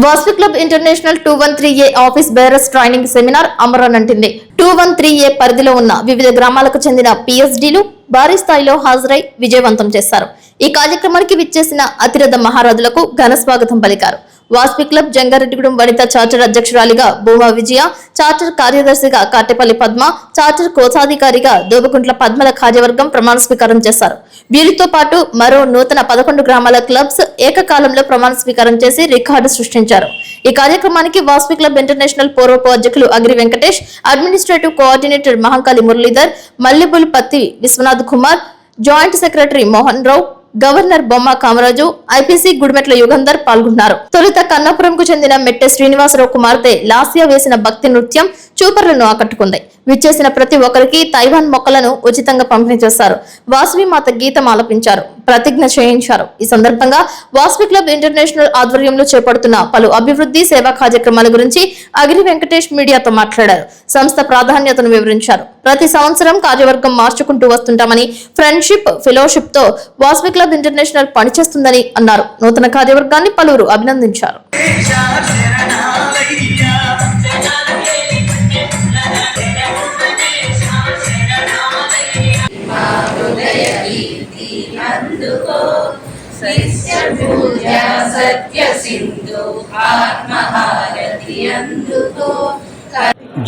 Vasavi club international 213A office bearers training seminar అమరనంటింది. 213A పరిధిలో ఉన్న వివిధ గ్రామాలకు చెందిన PhDలు భారీ స్థాయిలో హాజరై విజయవంతం చేశారు. ఈ కార్యక్రమానికి విచ్చేసిన అతిరథ మహారాజులకు ఘన స్వాగతం పలికారు. వాసవి క్లబ్ జంగారెడ్డిగూడెం వనిత చార్టర్ అధ్యక్షురాలిగా భూమా విజయ, చార్టర్ కార్యదర్శిగా కాటేపల్లి పద్మ, చార్టర్ కోశాధికారిగా దోబకుంట్ల పద్మల కార్యవర్గం ప్రమాణ స్వీకారం చేశారు. వీరితో పాటు మరో నూతన 11 గ్రామాల క్లబ్స్ ఏకకాలంలో ప్రమాణ స్వీకారం చేసి రికార్డు సృష్టించారు. ఈ కార్యక్రమానికి వాసవి క్లబ్ ఇంటర్నేషనల్ పూర్వపు అధ్యక్షులు అగ్రి వెంకటేష్, అడ్మినిస్ట్రేటివ్ కోఆర్డినేటర్ మహంకాళి మురళీధర్, మల్లిబుల్ Patti Vishwanath Kumar, joint secretary Mohan Rao, governor Bomma Kamaraju, IPC Gudimetla Yugandhar పాల్గొన్నారు. తొలుత కన్నాపురంకు చెందిన మెట్టె శ్రీనివాసరావు కుమార్తె లాస్య వేసిన భక్తి నృత్యం చూపర్లను ఆకట్టుకుంది. విచ్చేసిన ప్రతి ఒక్కరికి తైవాన్ మొక్కలను ఉచితంగా పంపిణీ చేశారు. వాసవి మాత గీతం ఆలపించారు, ప్రతిజ్ఞ చేయించారు. ఈ సందర్భంగా వాసవి క్లబ్ ఇంటర్నేషనల్ ఆధ్వర్యంలో చేపడుతున్న పలు అభివృద్ధి సేవా కార్యక్రమాల గురించి అగిరి వెంకటేష్ మీడియాతో మాట్లాడారు. సంస్థ ప్రాధాన్యతను వివరించారు. ప్రతి సంవత్సరం కార్యవర్గం మార్చుకుంటూ వస్తుంటామని, ఫ్రెండ్షిప్ ఫెలోషిప్ తో వాసవి క్లబ్ ఇంటర్నేషనల్ పనిచేస్తుందని అన్నారు. నూతన కార్యవర్గాన్ని పలువురు అభినందించారు.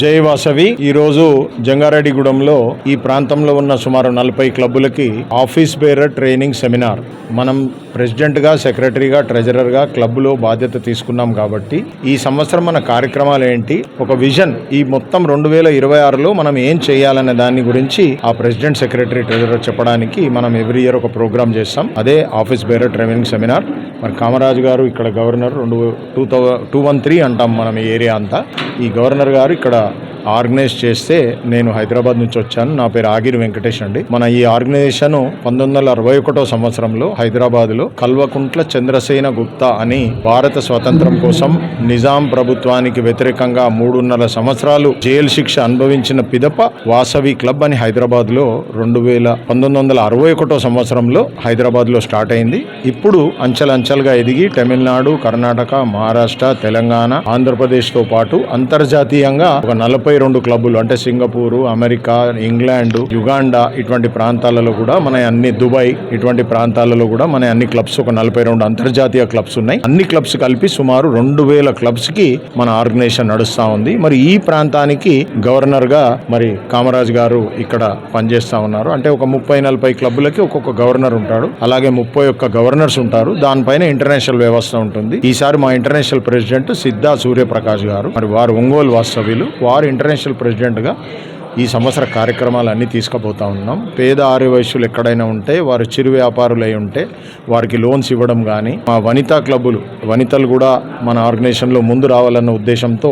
జై వాసవి. ఈరోజు జంగారెడ్డిగూడెంలో ఈ ప్రాంతంలో ఉన్న సుమారు 40 క్లబ్బులకి ఆఫీస్ బేరర్ ట్రైనింగ్ సెమినార్ మనం ప్రెసిడెంట్గా, సెక్రటరీగా, ట్రెజరర్గా క్లబ్లో బాధ్యత తీసుకున్నాం. కాబట్టి ఈ సంవత్సరం మన కార్యక్రమాలు ఏంటి, ఒక విజన్, ఈ మొత్తం 2026లో మనం ఏం చేయాలనే దాని గురించి ఆ ప్రెసిడెంట్, సెక్రటరీ, ట్రెజరర్ చెప్పడానికి మనం ఎవ్రీ ఇయర్ ఒక ప్రోగ్రామ్ చేస్తాం. అదే ఆఫీస్ బేరర్ ట్రైనింగ్ సెమినార్. మరి కామరాజు గారు ఇక్కడ గవర్నర్, 213 అంటాం మనం ఈ ఏరియా అంతా. ఈ గవర్నర్ గారు ఇక్కడ ఆర్గనైజ్ చేస్తే నేను హైదరాబాద్ నుంచి వచ్చాను. నా పేరు ఆగిరి వెంకటేష్ అండి. మన ఈ ఆర్గనైజేషన్ 1961 సంవత్సరంలో హైదరాబాద్లో కల్వకుంట్ల చంద్రసేన గుప్తా అని భారత స్వాతంత్రం కోసం నిజాం ప్రభుత్వానికి వ్యతిరేకంగా 3.5 సంవత్సరాలు జైలు శిక్ష అనుభవించిన పిదప వాసవి క్లబ్ అని హైదరాబాద్లో 1961 సంవత్సరంలో హైదరాబాద్లో స్టార్ట్ అయింది. ఇప్పుడు అంచెలంచెలుగా ఎదిగి తమిళనాడు, కర్ణాటక, మహారాష్ట్ర, తెలంగాణ, ఆంధ్రప్రదేశ్తో పాటు అంతర్జాతీయంగా ఒక 42 క్లబ్బులు, అంటే సింగపూరు, అమెరికా, ఇంగ్లాండ్, యుగాండా ఇటువంటి ప్రాంతాలలో కూడా మన అన్ని, దుబాయ్ ఇటువంటి ప్రాంతాలలో కూడా మన అన్ని క్లబ్స్, ఒక 42 అంతర్జాతీయ క్లబ్స్ ఉన్నాయి. అన్ని క్లబ్స్ కలిపి సుమారు 2000 క్లబ్స్ కి మన ఆర్గనైజేషన్ నడుస్తా ఉంది. మరి ఈ ప్రాంతానికి గవర్నర్ గా మరి కామరాజ్ గారు ఇక్కడ పనిచేస్తా ఉన్నారు. అంటే ఒక 30-40 క్లబ్బులకి ఒక్కొక్క గవర్నర్ ఉంటాడు. అలాగే 31 గవర్నర్స్ ఉంటారు. దానిపైన ఇంటర్నేషనల్ వ్యవస్థ ఉంటుంది. ఈసారి మా ఇంటర్నేషనల్ ప్రెసిడెంట్ సిద్ధా సూర్యప్రకాష్ గారు, మరి వారు ఒంగోలు వాస్తవ్యులు, వారు ఇంటర్నేషనల్ ప్రెసిడెంట్గా ఈ సంవత్సర కార్యక్రమాలన్నీ తీసుకుపోతా ఉన్నాం. పేద ఆర్యవైశ్యులు ఎక్కడైనా ఉంటే, వారు చిరు వ్యాపారులు అయి ఉంటే వారికి లోన్స్ ఇవ్వడం కానీ, మా వనితా క్లబ్బులు, వనితలు కూడా మన ఆర్గనైజేషన్లో ముందు రావాలన్న ఉద్దేశంతో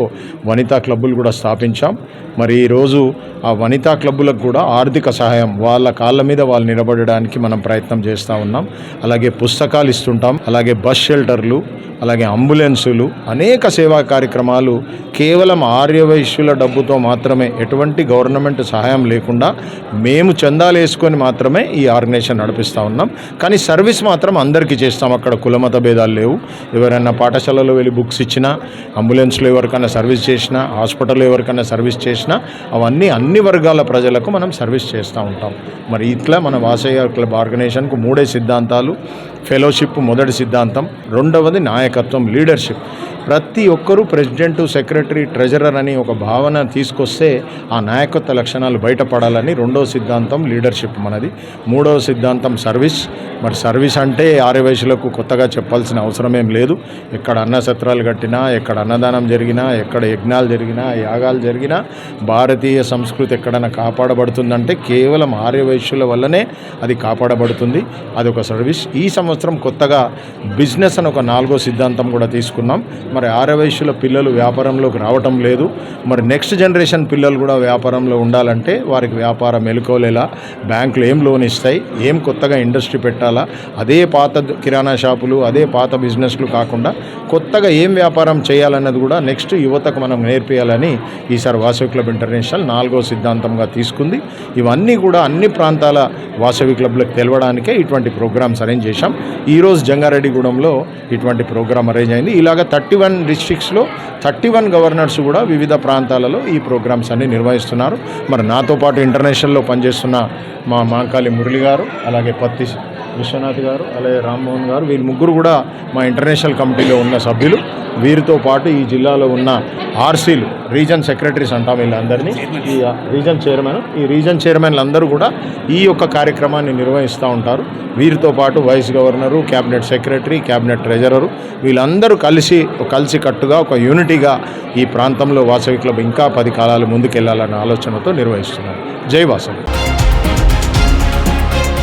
వనితా క్లబ్బులు కూడా స్థాపించాం. మరి ఈరోజు ఆ వనితా క్లబ్బులకు కూడా ఆర్థిక సహాయం, వాళ్ళ కాళ్ళ మీద వాళ్ళు నిలబడడానికి మనం ప్రయత్నం చేస్తూ ఉన్నాం. అలాగే పుస్తకాలు ఇస్తుంటాం, అలాగే బస్ షెల్టర్లు, అలాగే అంబులెన్సులు, అనేక సేవా కార్యక్రమాలు కేవలం ఆర్యవైశ్యుల డబ్బుతో మాత్రమే, ఎటువంటి గవర్నమెంట్ సహాయం లేకుండా మేము చందాలు వేసుకొని మాత్రమే ఈ ఆర్గనైజేషన్ నడిపిస్తూ ఉన్నాం. కానీ సర్వీస్ మాత్రం అందరికీ చేస్తాం. అక్కడ కులమత భేదాలు లేవు. ఎవరైనా పాఠశాలలో వెళ్ళి బుక్స్ ఇచ్చినా, అంబులెన్స్లో ఎవరికైనా సర్వీస్ చేసినా, హాస్పిటల్లో ఎవరికైనా సర్వీస్ చేసినా, అవన్నీ అన్ని వర్గాల ప్రజలకు మనం సర్వీస్ చేస్తూ ఉంటాం. మరి ఇట్లా మన వాసవి క్లబ్ ఆర్గనైజేషన్కు 3 సిద్ధాంతాలు. ఫెలోషిప్ మొదటి సిద్ధాంతం, రెండవది నాయకత్వం, లీడర్షిప్. ప్రతి ఒక్కరూ ప్రెసిడెంట్, సెక్రటరీ, ట్రెజరర్ అని ఒక భావన తీసుకొస్తే ఆ నాయకత్వ లక్షణాలు బయటపడాలని రెండవ సిద్ధాంతం లీడర్షిప్ మనది. మూడవ సిద్ధాంతం సర్వీస్. మరి సర్వీస్ అంటే ఆర్యవైశ్యులకు కొత్తగా చెప్పాల్సిన అవసరం ఏం లేదు. ఎక్కడ అన్నసత్రాలు కట్టినా, ఎక్కడ అన్నదానం జరిగినా, ఎక్కడ యజ్ఞాలు జరిగినా, యాగాలు జరిగినా, భారతీయ సంస్కృతి ఎక్కడైనా కాపాడబడుతుందంటే కేవలం ఆర్యవైశ్యుల వల్లనే అది కాపాడబడుతుంది. అదొక సర్వీస్. ఈ సంవత్సరం కొత్తగా బిజినెస్ అని ఒక 4వ సిద్ధాంతం కూడా తీసుకున్నాం. మరి ఆర్యవైశ్యుల పిల్లలు వ్యాపారంలోకి రావటం లేదు. మరి నెక్స్ట్ జనరేషన్ పిల్లలు కూడా వ్యాపారంలో ఉండాలంటే వారికి వ్యాపారం మెలుకోలేలా, బ్యాంకులు ఏం లోన్ ఇస్తాయి, ఏం కొత్తగా ఇండస్ట్రీ పెట్టాలా, అదే పాత కిరాణా షాపులు, అదే పాత బిజినెస్లు కాకుండా కొత్తగా ఏం వ్యాపారం చేయాలన్నది కూడా నెక్స్ట్ యువతకు మనం నేర్పియాలని ఈసారి వాసవి క్లబ్ ఇంటర్నేషనల్ 4వ సిద్ధాంతంగా తీసుకుంది. ఇవన్నీ కూడా అన్ని ప్రాంతాల వాసవి క్లబ్లకు తెలవడానికే ఇటువంటి ప్రోగ్రామ్స్ అరేంజ్ చేశాం. ఈరోజు జంగారెడ్డిగూడెంలో ఇటువంటి ప్రోగ్రామ్ అరేంజ్ అయింది. ఇలాగ 31 డిస్ట్రిక్ట్స్లో 31 గవర్నర్స్ కూడా వివిధ ప్రాంతాలలో ఈ ప్రోగ్రామ్స్ అన్ని నిర్వహిస్తున్నారు. మరి నాతో పాటు ఇంటర్నేషనల్లో పనిచేస్తున్న మా మాంకాలి మురళి గారు, అలాగే పత్తి విశ్వనాథ్ గారు, అలాగే రామ్మోహన్ గారు, వీళ్ళు ముగ్గురు కూడా మా ఇంటర్నేషనల్ కమిటీలో ఉన్న సభ్యులు. వీరితో పాటు ఈ జిల్లాలో ఉన్న ఆర్సీలు, రీజన్ సెక్రటరీస్ అంటాం వీళ్ళందరినీ, ఈ రీజన్ చైర్మన్లు అందరూ కూడా ఈ యొక్క కార్యక్రమాన్ని నిర్వహిస్తూ ఉంటారు. వీరితో పాటు vice governor, cabinet secretary, cabinet treasurer, వీళ్ళందరూ కలిసి కట్టుగా ఒక యూనిటీగా ఈ ప్రాంతంలో వాసవి క్లబ్ ఇంకా 10 కాలాలు ముందుకెళ్లాలన్న ఆలోచనతో నిర్వహిస్తున్నారు. జై వాసవి.